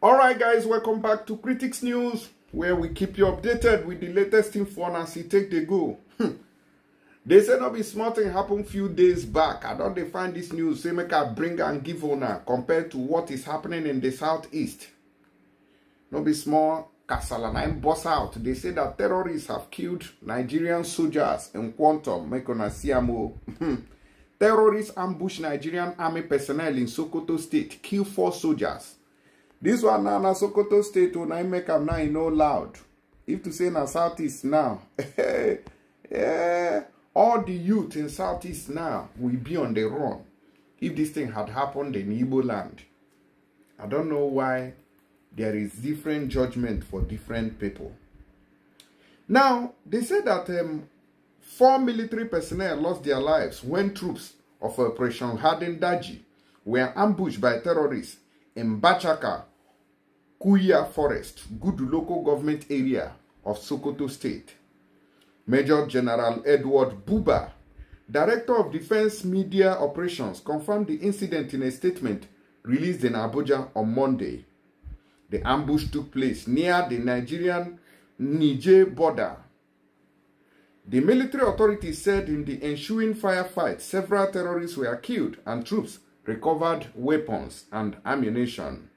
Alright guys, welcome back to Critics News, where we keep you updated with the latest info as you take the go. They say no be small thing happened few days back. I don't find this news, say make I bring and give honor compared to what is happening in the southeast. No be small kasala na boss out. They say that terrorists have killed Nigerian soldiers in Quantum. Make una siamo. Terrorists ambush Nigerian army personnel in Sokoto State, kill 4 soldiers. This one now na Sokoto State when I make am now no loud. If to say na southeast now, all the youth in southeast now will be on the run. If this thing had happened in Igbo land, I don't know why there is different judgment for different people. Now they say that 4 military personnel lost their lives when troops of Operation Harden Daji were ambushed by terrorists in Bachaka, Kuya Forest, good local government area of Sokoto State. Major General Edward Buba, Director of Defense Media Operations, confirmed the incident in a statement released in Abuja on Monday. The ambush took place near the Nigerian-Niger border. The military authorities said in the ensuing firefight, several terrorists were killed and troops recovered weapons and ammunition.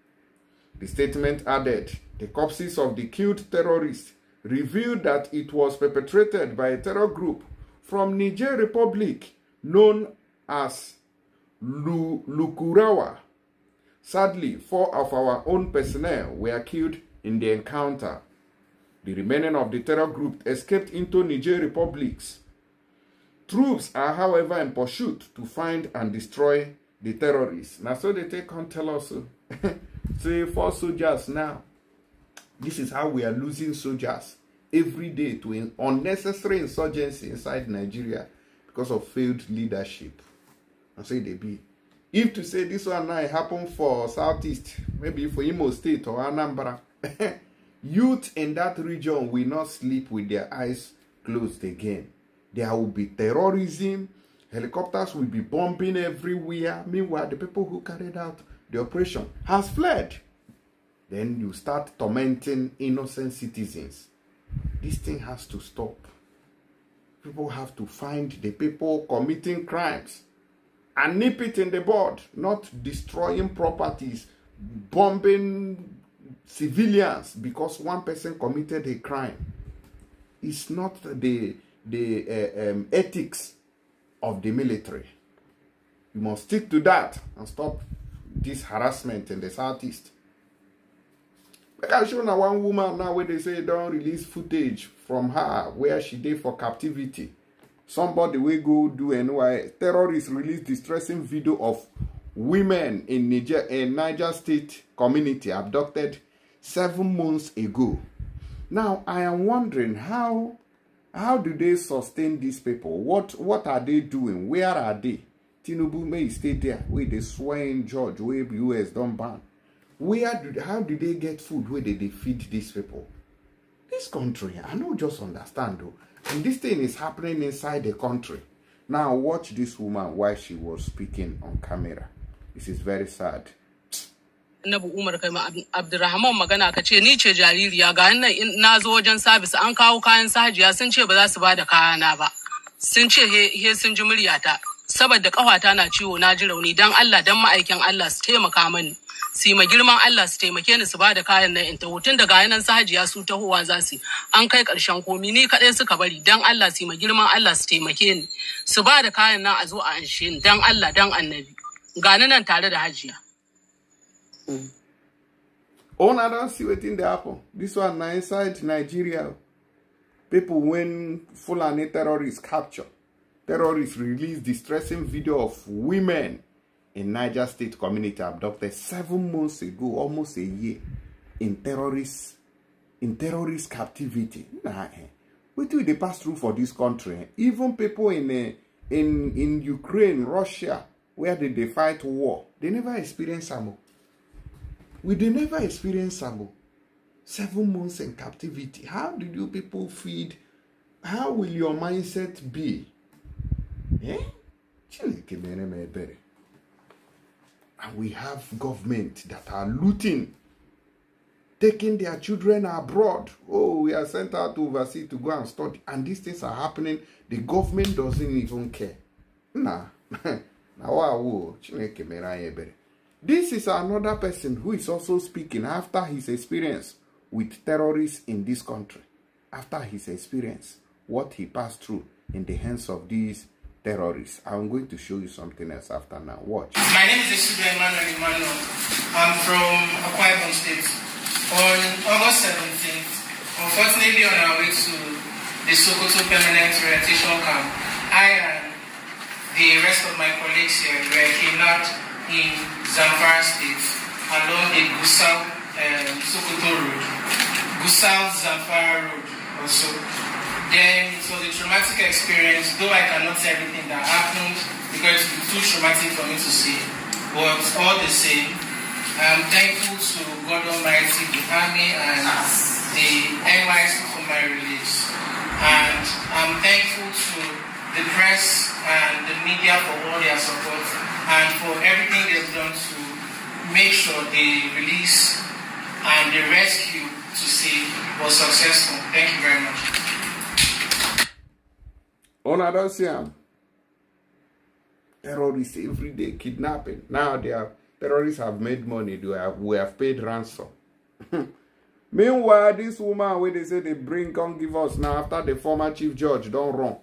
The statement added, the corpses of the killed terrorists revealed that it was perpetrated by a terror group from Niger Republic known as Lukurawa. Sadly, 4 of our own personnel were killed in the encounter. The remaining of the terror group escaped into Niger Republics. Troops are, however, in pursuit to find and destroy the terrorists. Now, so they take on tell us, say 4 soldiers now. This is how we are losing soldiers every day to unnecessary insurgency inside Nigeria because of failed leadership. And so they be. If to say this one now happen for Southeast, maybe for Imo State or Anambra, youth in that region will not sleep with their eyes closed again. There will be terrorism, helicopters will be bombing everywhere. Meanwhile, the people who carried out the operation has fled. Then you start tormenting innocent citizens. This thing has to stop. People have to find the people committing crimes and nip it in the bud, not destroying properties, bombing civilians because one person committed a crime. It's not the ethics of the military. You must stick to that and stop this harassment in the southeast. I can show now one woman now where they say don't release footage from her where she did for captivity. Somebody will go do NY. Terrorists release distressing video of women in Niger State community abducted 7 months ago. Now I am wondering how do they sustain these people? What are they doing? Where are they? Tinubu may stay there where they swear in George where US don't ban. How do they get food where they feed these people? This country, I don't just understand though. And this thing is happening inside the country. Now watch this woman while she was speaking on camera. This is very sad. Nabu Umar kai ma Abdurrahman magana kace ni ce jaririya ga nan na zo wajen service an kawo kayan sahajiya sun ce ba za su bada kayana ba. Sun ce he sun ji muryata saboda kafata na ciwo na ji rauni dan Allah dan ma'aikin Allah su taimaka mani. Su ma girman Allah su taimake ni su bada kayan nan in taho tun daga yanan sahajiya su tahowa za su an kai karshen komi ni kadai suka bari dan Allah su ma girman Allah su taimake ni su bada kayan nan a zo a anshe ni dan Allah dan annabi ga nan tare da hajiya. Oh, I don't see what in the happen. This one now inside Nigeria. People when Fulani terrorists capture. Terrorists release distressing video of women in Niger State community abducted 7 months ago, almost a year, in terrorist captivity. Nah, what do they pass through for this country? Even people in Ukraine, Russia, where they fight war, they never experience ammo. They never experience ammo. 7 months in captivity. How did you people feed? How will your mindset be? Eh? And we have government that are looting taking their children abroad. Oh, we are sent out overseas to go and study. And these things are happening. The government doesn't even care. Nah. This is another person who is also speaking after his experience with terrorists in this country. After his experience, what he passed through in the hands of these terrorists. I'm going to show you something else after now. Watch. My name is Uzodinma. I'm from Akwa Ibom State. On August 17th, unfortunately on our way to the Sokoto permanent orientation camp, I and the rest of my colleagues here were kidnapped in Zamfara State along the Gusau Sokoto Road, Gusau Zamfara Road also. Then it was a traumatic experience, though I cannot say everything that happened because it was too traumatic for me to see. But all the same, I'm thankful to God Almighty, the Army, and the NYC for my release. And I'm thankful to the press and the media for all their support and for everything they've done to make sure the release and the rescue to see was successful. Thank you very much. Terrorists every day kidnapping. Now terrorists have made money. We have paid ransom. Meanwhile, this woman where they say they can't give us now after the former chief judge don't run.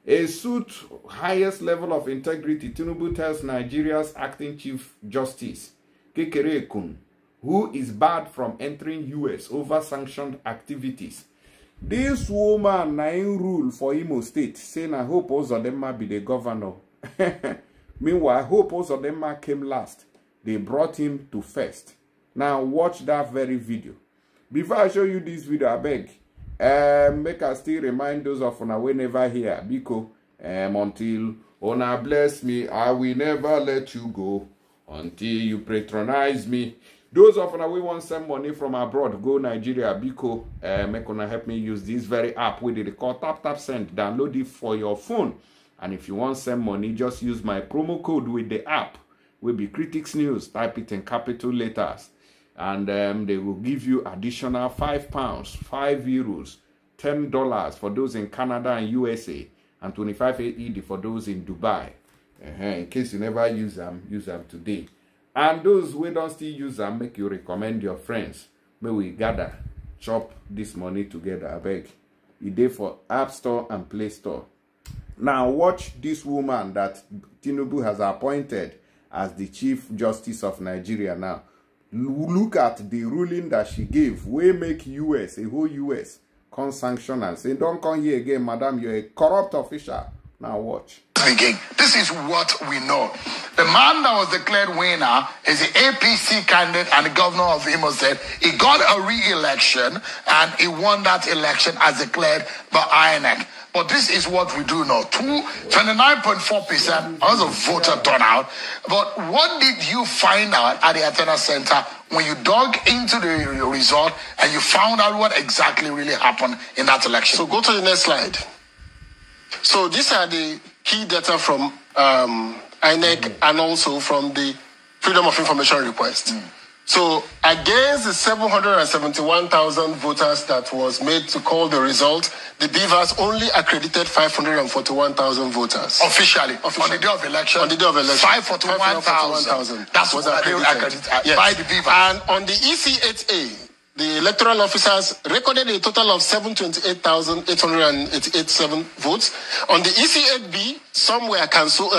A suit highest level of integrity. Tinubu tells Nigeria's acting chief justice Tèrrọ́1sts, who is barred from entering US over sanctioned activities. This woman nine rule for Imo State, saying I hope Uzodinma be the governor. Meanwhile, I hope Uzodinma came last. They brought him to first. Now watch that very video. Before I show you this video, I beg, make us still remind those of una we never hear. Because until una bless me, I will never let you go until you patronize me. Those of una we want send money from abroad, go Nigeria, because make una help me use this very app with the call tap send. Download it for your phone. And if you want send money, just use my promo code with the app. Will be Critics News. Type it in capital letters. And they will give you additional £5, €5, $10 for those in Canada and USA. And 25 AED for those in Dubai. In case you never use them today. And those who don't still use them, make you recommend your friends. May we gather, chop this money together, I beg. It day for App Store and Play Store. Now watch this woman that Tinubu has appointed as the Chief Justice of Nigeria now. Look at the ruling that she gave. We make US, a whole US, come sanction and say, don't come here again, madam, you're a corrupt official. Now watch. Again, this is what we know. The man that was declared winner is the APC candidate and the governor of Imo State. He got a re-election and he won that election as declared by INEC. But this is what we do know. 29.4% was a voter turnout. But what did you find out at the Athena Center when you dug into the result and you found out what exactly really happened in that election? So go to the next slide. So these are the key data from INEC and also from the Freedom of Information request. So against the 771,000 voters that was made to call the result, the Beavers only accredited 541,000 voters. Officially, on the day of election. On the day of election. 541,000. That's what accredited yes. By the Beavers. And on the EC8A, the electoral officers recorded a total of 728,887 votes. On the EC8B, some were cancelled.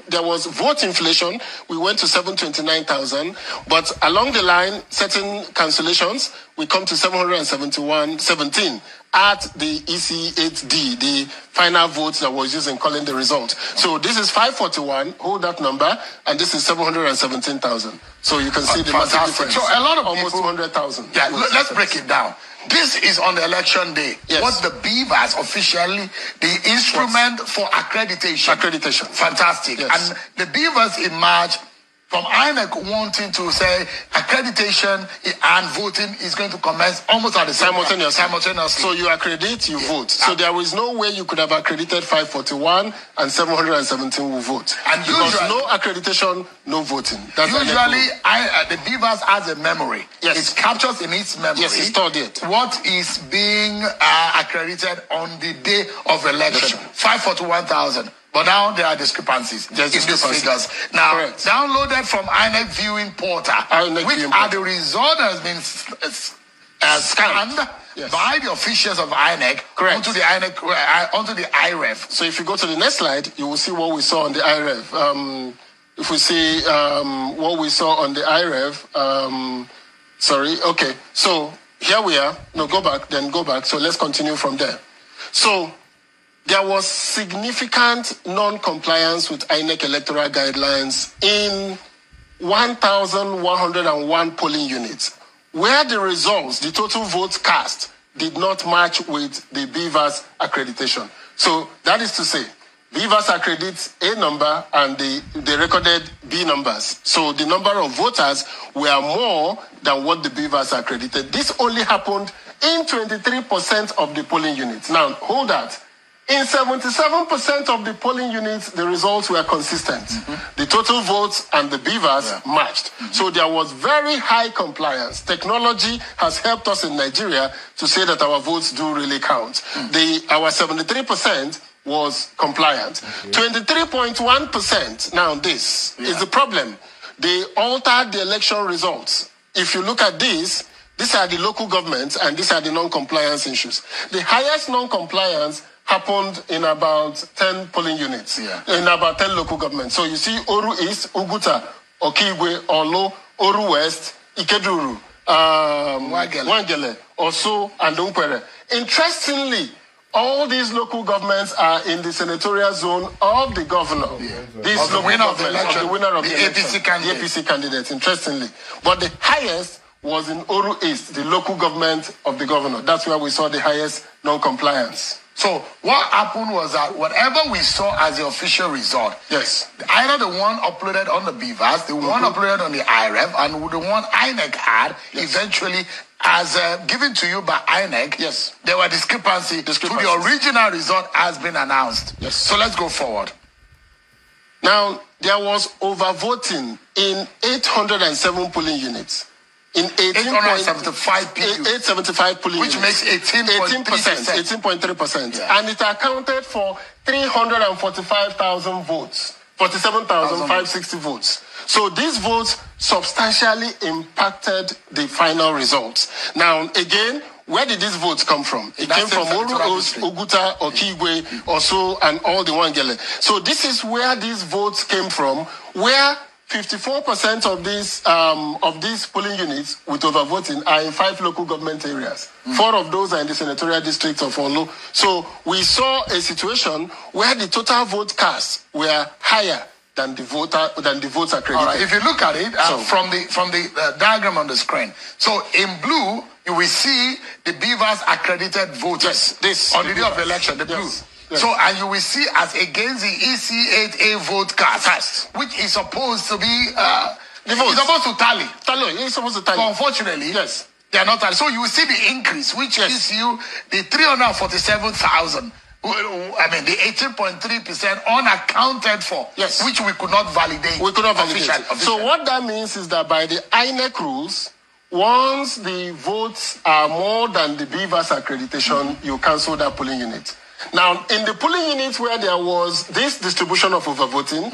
There was vote inflation. We went to 729,000. But along the line, certain cancellations, we come to 717 at the EC8D, the final vote that was used in calling the result. So this is 541, hold that number, and this is 717,000. So you can see the massive difference. So a lot of almost people, 200,000. Yeah, let's break it down. This is on the election day. Yes. What the Beavers officially, the instrument for accreditation. Accreditation. Fantastic. Yes. And the Beavers emerged from INEC wanting to say accreditation and voting is going to commence almost at the same time. Simultaneously. So you accredit, you vote. So there is no way you could have accredited 541 and 717 will vote. And because usually, no accreditation, no voting. That's usually, the Beavers has a memory. Yes. It captures in its memory. Yes, it's stored it. What is being accredited on the day of election. 541,000. But now there are discrepancies in these figures. Now, downloaded from INEC Viewing Portal, which are the result has been scanned by the officials of INEC onto the INEC, onto the IREF. So if you go to the next slide, you will see what we saw on the IREF. If we see what we saw on the IREF, sorry, okay. So here we are. No, go back, then go back. So let's continue from there. So there was significant non-compliance with INEC electoral guidelines in 1,101 polling units, where the results, the total votes cast, did not match with the Beavers accreditation. So that is to say, Beavers accredits A number and they recorded B numbers. So the number of voters were more than what the Beavers accredited. This only happened in 23% of the polling units. Now, hold that. In 77% of the polling units, the results were consistent. The total votes and the Beavers matched. So there was very high compliance. Technology has helped us in Nigeria to say that our votes do really count. Our 73% was compliant. 23.1%, now this is the problem. They altered the election results. If you look at this, these are the local governments and these are the non-compliance issues. The highest non-compliance happened in about 10 polling units, in about 10 local governments. So you see Oru East, Uguta, Okigwe, Olo, Oru West, Ikeduru, Wangele, Oso, and Unkwere. Interestingly, all these local governments are in the senatorial zone of the governor. The winner of the election, the APC candidate. Interestingly. But the highest was in Oru East, the local government of the governor. That's where we saw the highest non-compliance. So what happened was that whatever we saw as the official result, either the one uploaded on the Beavers, the one uploaded on the IREF, and the one INEC had, eventually, as given to you by INEC, there were discrepancies to the original result has been announced. So let's go forward. Now, there was overvoting in 807 polling units. In 875 polling which units, makes 18.3%. And it accounted for 345,000 votes, 47,560 votes. So these votes substantially impacted the final results. Now, again, where did these votes come from? It came from Oru, Oguta, Okigwe, Oso, and all the Wangele. So this is where these votes came from, where 54% of these polling units with overvoting are in 5 local government areas. 4 of those are in the senatorial district of Olo. So we saw a situation where the total vote cast were higher than the votes accredited. All right. If you look at it from the diagram on the screen, so in blue you will see the Beavers accredited voters on the day of election. The blue. So, and you will see as against the EC8A vote cast, which is supposed to be, it's supposed to tally. It's supposed to tally. But unfortunately, they are not tally. So you will see the increase, which gives you the 347,000. I mean, the 18.3% unaccounted for, which we could not validate. We could not validate. So what that means is that by the INEC rules, once the votes are more than the Beavers accreditation, you cancel that polling unit. Now, in the polling units where there was this distribution of overvoting,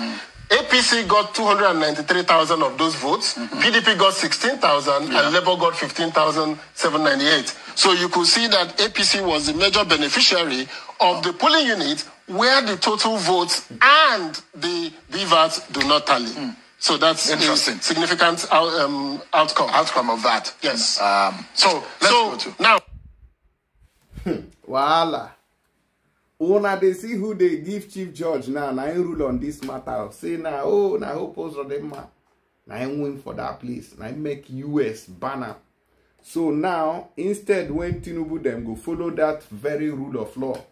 APC got 293,000 of those votes, PDP got 16,000, and Labour got 15,798. So you could see that APC was the major beneficiary of the polling unit where the total votes and the Beavers do not tally. So that's interesting. A significant outcome of that. Yes. So let's go to now. Voila. Una they see who they give chief judge now. Now I rule on this matter. Say now, oh, now hope Uzodinma. Now I win for that place. Now I make US banner. So now instead, when Tinubu them go follow that very rule of law,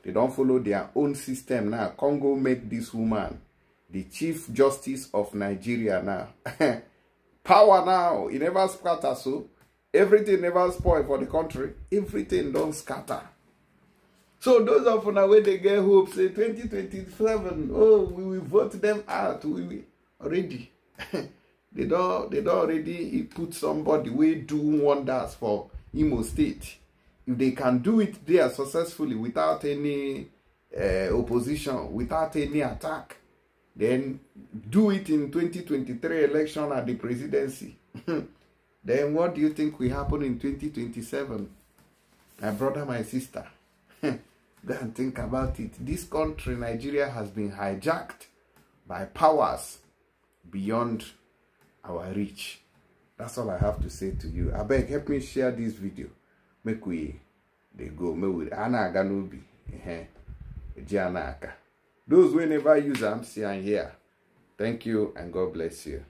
they don't follow their own system now. Congo make this woman the Chief Justice of Nigeria now. Power now, it never scatter, so everything never spoil for the country. Everything don't scatter. So those of you where they get hope, say 2027, oh, we will vote them out. We will already. they don't already put somebody we do wonders for Imo State. If they can do it there successfully without any opposition, without any attack, then do it in 2023 election at the presidency. Then what do you think will happen in 2027? My brother, my sister, go and think about it. This country, Nigeria, has been hijacked by powers beyond our reach. That's all I have to say to you. I beg, help me share this video. Make we they go. Make we anaga no be. Those who never use them, see and hear. Thank you and God bless you.